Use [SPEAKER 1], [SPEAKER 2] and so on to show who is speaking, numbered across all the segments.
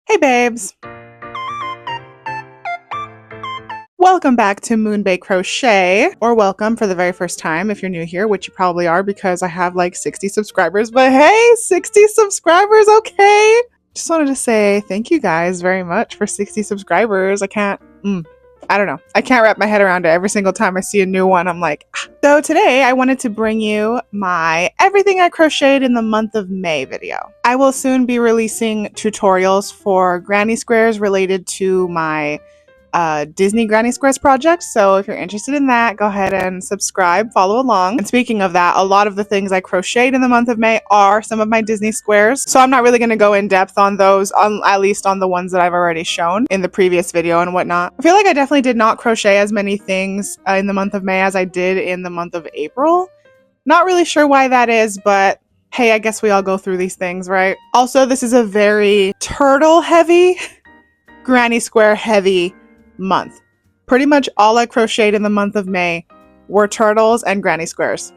[SPEAKER 1] Hey babes! Welcome back to MoonbaeCrochet, or welcome for the very first time if you're new here, which you probably are because I have like 60 subscribers, but hey, 60 subscribers, okay? Just wanted to say thank you guys very much for 60 subscribers. I don't know. I can't wrap my head around it. Every single time I see a new one, I'm like, ah. So today I wanted to bring you my everything I crocheted in the month of May video. I will soon be releasing tutorials for granny squares related to my Disney Granny Squares project. So if you're interested in that, go ahead and subscribe, follow along. And speaking of that, a lot of the things I crocheted in the month of May are some of my Disney squares. So I'm not really going to go in depth on those, at least on the ones that I've already shown in the previous video and whatnot. I feel like I definitely did not crochet as many things in the month of May as I did in the month of April. Not really sure why that is, but hey, I guess we all go through these things, right? Also, this is a very turtle heavy, granny square heavy month. Pretty much all I crocheted in the month of May were turtles and granny squares.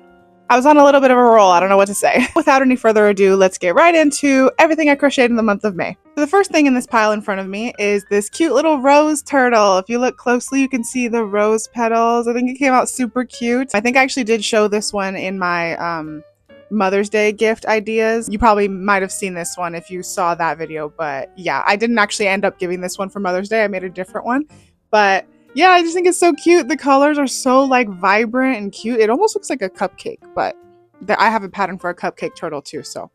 [SPEAKER 1] I was on a little bit of a roll, I don't know what to say. Without any further ado, let's get right into everything I crocheted in the month of May. So the first thing in this pile in front of me is this cute little rose turtle. If you look closely, you can see the rose petals. I think it came out super cute. I think I actually did show this one in my Mother's Day gift ideas. You probably might have seen this one if you saw that video, but yeah, I didn't actually end up giving this one for Mother's Day. I made a different one. But yeah, I just think it's so cute. The colors are so like vibrant and cute. It almost looks like a cupcake, but I have a pattern for a cupcake turtle too, so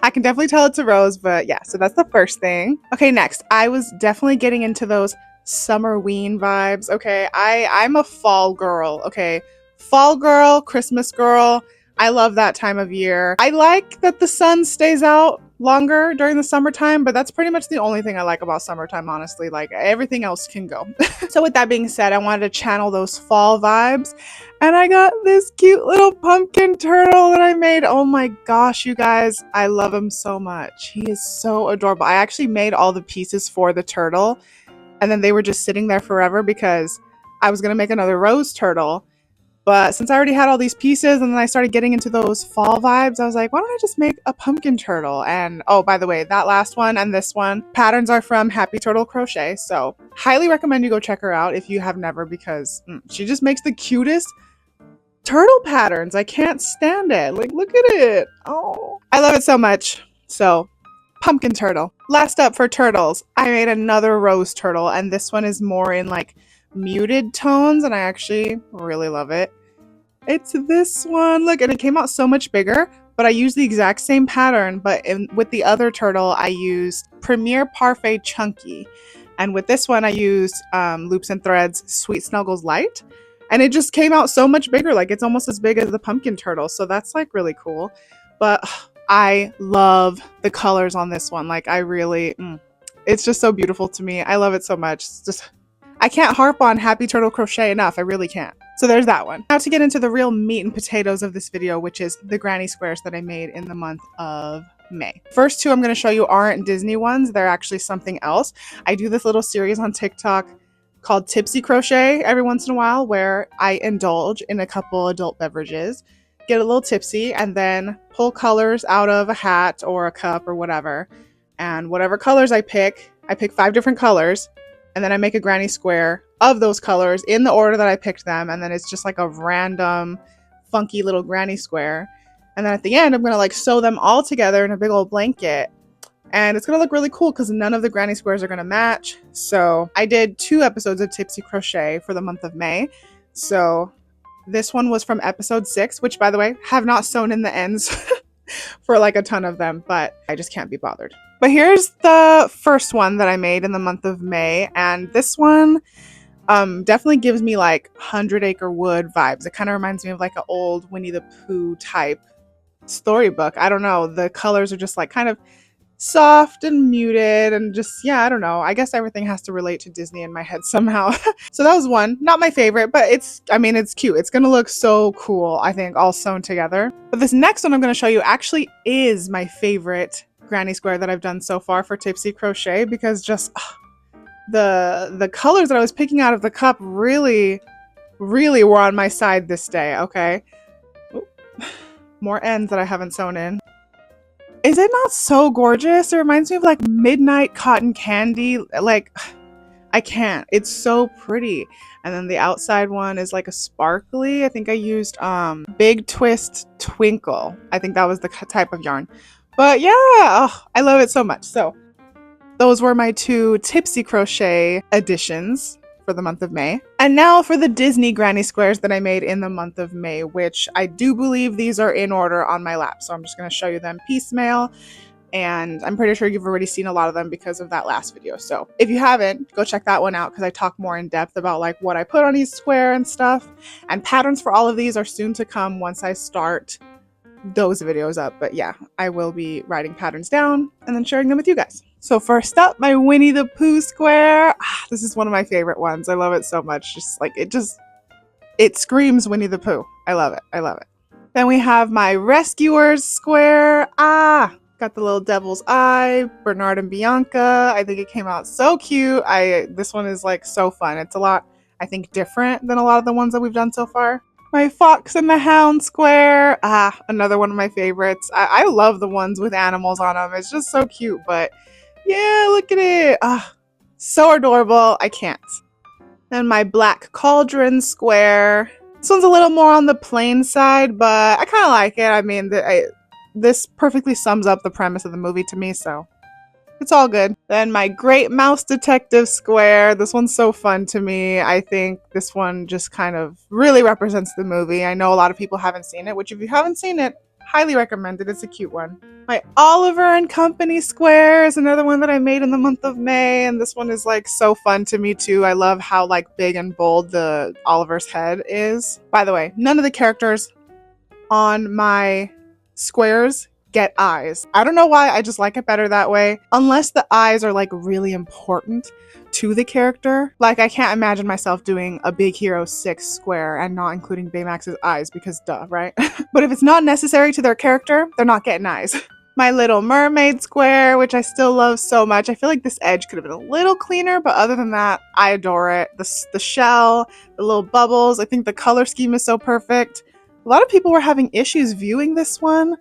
[SPEAKER 1] I can definitely tell it's a rose, but yeah, so that's the first thing. Okay, next, I was definitely getting into those summerween vibes. Okay, I'm a fall girl, okay? Fall girl, Christmas girl. I love that time of year. I like that the sun stays out longer during the summertime, but that's pretty much the only thing I like about summertime, honestly. Like, everything else can go. So with that being said, I wanted to channel those fall vibes, and I got this cute little pumpkin turtle that I made. Oh my gosh, you guys, I love him so much. He is so adorable. I actually made all the pieces for the turtle, and then they were just sitting there forever because I was gonna make another rose turtle. But since I already had all these pieces and then I started getting into those fall vibes, I was like, why don't I just make a pumpkin turtle? And oh, by the way, that last one and this one, patterns are from Happy Turtle Crochet. So highly recommend you go check her out if you have never, because she just makes the cutest turtle patterns. I can't stand it. Like, look at it. Oh, I love it so much. So pumpkin turtle. Last up for turtles, I made another rose turtle, and this one is more in like muted tones, and I actually really love it. It's this one, look, and it came out so much bigger, but I used the exact same pattern, but with the other turtle I used Premier Parfait Chunky, and with this one I used Loops and Threads Sweet Snuggles Light, and it just came out so much bigger. Like, it's almost as big as the pumpkin turtle, so that's like really cool. But I love the colors on this one. Like, I really it's just so beautiful to me. I love it so much. It's just, I can't harp on Happy Turtle Crochet enough. I really can't. So there's that one. Now to get into the real meat and potatoes of this video, which is the granny squares that I made in the month of May. First two I'm going to show you aren't Disney ones. They're actually something else. I do this little series on TikTok called Tipsy Crochet every once in a while, where I indulge in a couple adult beverages, get a little tipsy, and then pull colors out of a hat or a cup or whatever. And whatever colors I pick 5 different colors, and then I make a granny square of those colors in the order that I picked them, and then it's just like a random funky little granny square. And then at the end, I'm gonna like sew them all together in a big old blanket, and it's gonna look really cool because none of the granny squares are gonna match. So I did 2 episodes of Tipsy Crochet for the month of May. So this one was from episode 6, which, by the way, have not sewn in the ends for like a ton of them, but I just can't be bothered. But here's the first one that I made in the month of May, and this one definitely gives me like 100 Acre Wood vibes. It kind of reminds me of like an old Winnie the Pooh type storybook. I don't know. The colors are just like kind of soft and muted, and just, yeah, I don't know. I guess everything has to relate to Disney in my head somehow. So that was one. Not my favorite, but it's cute. It's gonna look so cool, I think, all sewn together. But this next one I'm gonna show you actually is my favorite granny square that I've done so far for Tipsy Crochet, because just the colors that I was picking out of the cup really were on my side this day. Okay, more ends that I haven't sewn in. Is it not so gorgeous? It reminds me of like midnight cotton candy. Like, I can't. It's so pretty. And then the outside one is like a sparkly. I think I used Big Twist Twinkle. I think that was the type of yarn. But yeah, oh, I love it so much. So those were my two Tipsy Crochet additions for the month of May. And now for the Disney granny squares that I made in the month of May, which I do believe these are in order on my lap. So I'm just going to show you them piecemeal. And I'm pretty sure you've already seen a lot of them because of that last video. So if you haven't, go check that one out because I talk more in depth about like what I put on each square and stuff. And patterns for all of these are soon to come once I start those videos up. But yeah, I will be writing patterns down and then sharing them with you guys. So first up, my Winnie the Pooh square. This is one of my favorite ones. I love it so much. Just like it screams Winnie the Pooh. I love it. I love it. Then we have my Rescuers square. Got the little devil's eye, Bernard and Bianca. I think it came out so cute. This one is like so fun. It's a lot, I think, different than a lot of the ones that we've done so far. My Fox and the Hound square. Another one of my favorites. I love the ones with animals on them. It's just so cute. But yeah, look at it. So adorable. I can't. Then my Black Cauldron square. This one's a little more on the plain side, but I kind of like it. I mean, this perfectly sums up the premise of the movie to me, so it's all good. Then my Great Mouse Detective square. This one's so fun to me. I think this one just kind of really represents the movie. I know a lot of people haven't seen it, which if you haven't seen it, highly recommend it. It's a cute one. My Oliver and Company square is another one that I made in the month of May, and this one is like so fun to me too. I love how like big and bold the Oliver's head is. By the way, none of the characters on my squares get eyes. I don't know why, I just like it better that way. Unless the eyes are like really important to the character. Like I can't imagine myself doing a Big Hero 6 square and not including Baymax's eyes because duh, right? But if it's not necessary to their character, they're not getting eyes. My Little Mermaid square, which I still love so much. I feel like this edge could have been a little cleaner, but other than that, I adore it. The shell, the little bubbles, I think the color scheme is so perfect. A lot of people were having issues viewing this one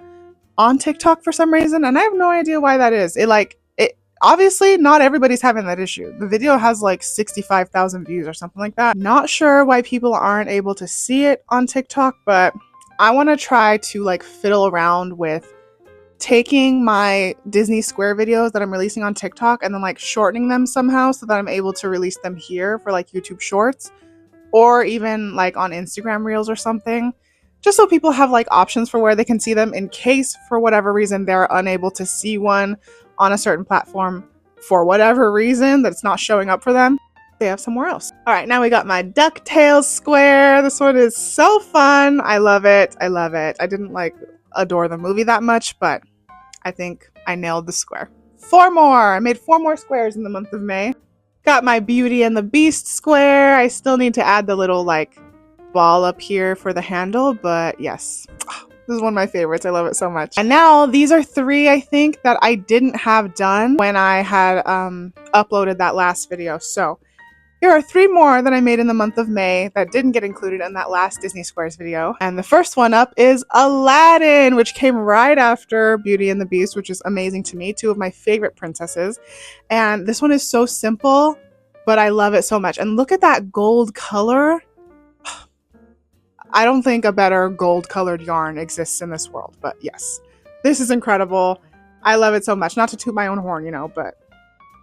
[SPEAKER 1] on TikTok for some reason, and I have no idea why that is. It obviously not everybody's having that issue. The video has like 65,000 views or something like that. Not sure why people aren't able to see it on TikTok, but I want to try to like fiddle around with taking my Disney Square videos that I'm releasing on TikTok and then like shortening them somehow so that I'm able to release them here for like YouTube Shorts or even like on Instagram Reels or something. Just so people have like options for where they can see them in case for whatever reason they're unable to see one on a certain platform for whatever reason that's not showing up for them. They have somewhere else. All right, now we got my DuckTales square. This one is so fun. I love it. I love it. I didn't like adore the movie that much, but I think I nailed the square. 4 more. I made 4 more squares in the month of May. Got my Beauty and the Beast square. I still need to add the little like ball up here for the handle, but yes, this is one of my favorites. I love it so much. And now these are 3 I think that I didn't have done when I had uploaded that last video. So here are 3 more that I made in the month of May that didn't get included in that last Disney Squares video. And the first one up is Aladdin, which came right after Beauty and the Beast, which is amazing to me. 2 of my favorite princesses. And this one is so simple, but I love it so much. And look at that gold color. I don't think a better gold colored yarn exists in this world, but yes, this is incredible. I love it so much. Not to toot my own horn, you know, but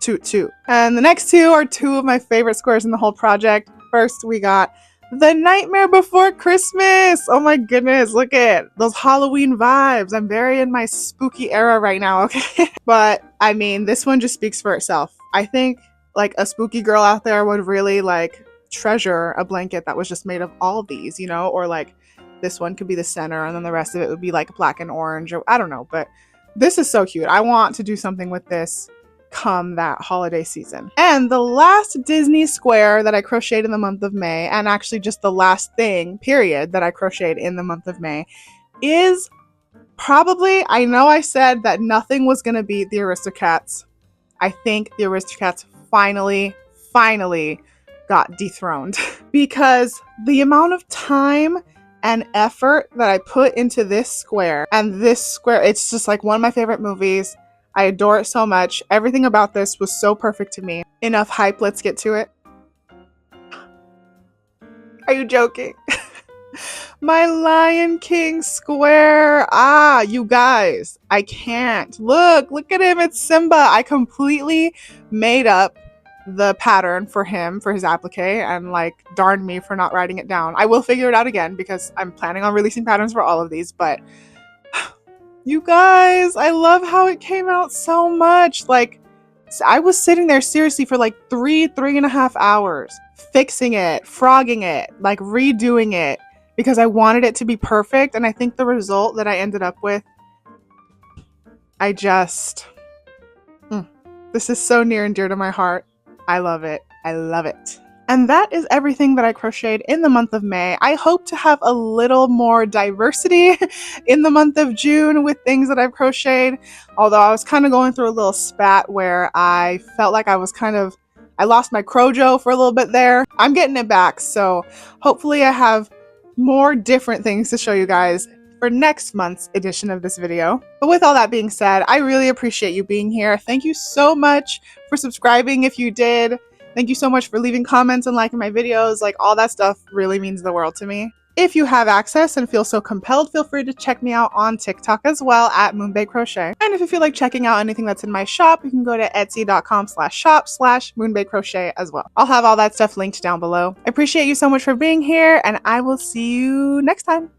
[SPEAKER 1] toot. And the next 2 are 2 of my favorite squares in the whole project. First, we got The Nightmare Before Christmas. Oh my goodness, look at those Halloween vibes. I'm very in my spooky era right now, okay? But I mean, this one just speaks for itself. I think like a spooky girl out there would really like treasure a blanket that was just made of all these, you know, or like this one could be the center and then the rest of it would be like black and orange, or I don't know, but this is so cute. I want to do something with this come that holiday season. And the last Disney square that I crocheted in the month of May, and actually just the last thing, period, that I crocheted in the month of May is probably, I know I said that nothing was going to beat the Aristocats. I think the Aristocats finally got dethroned because the amount of time and effort that I put into this square. And this square, it's just like one of my favorite movies. I adore it so much. Everything about this was so perfect to me. Enough hype, let's get to it. Are you joking? My Lion King square. Ah, you guys, I can't. Look at him. It's Simba. I completely made up the pattern for him for his applique, and like darn me for not writing it down. I will figure it out again because I'm planning on releasing patterns for all of these, but you guys, I love how it came out so much. Like, I was sitting there seriously for like 3.5 hours fixing it, frogging it, like redoing it because I wanted it to be perfect. And I think the result that I ended up with, I just, this is so near and dear to my heart. I love it. I love it. And that is everything that I crocheted in the month of May. I hope to have a little more diversity in the month of June with things that I've crocheted. Although I was kind of going through a little spat where I felt like I lost my Crojo for a little bit there. I'm getting it back, so hopefully I have more different things to show you guys for next month's edition of this video. But with all that being said, I really appreciate you being here. Thank you so much for subscribing if you did. Thank you so much for leaving comments and liking my videos. Like, all that stuff really means the world to me. If you have access and feel so compelled, feel free to check me out on TikTok as well at MoonbaeCrochet. And if you feel like checking out anything that's in my shop, you can go to etsy.com/shop/MoonbaeCrochet as well. I'll have all that stuff linked down below. I appreciate you so much for being here, and I will see you next time.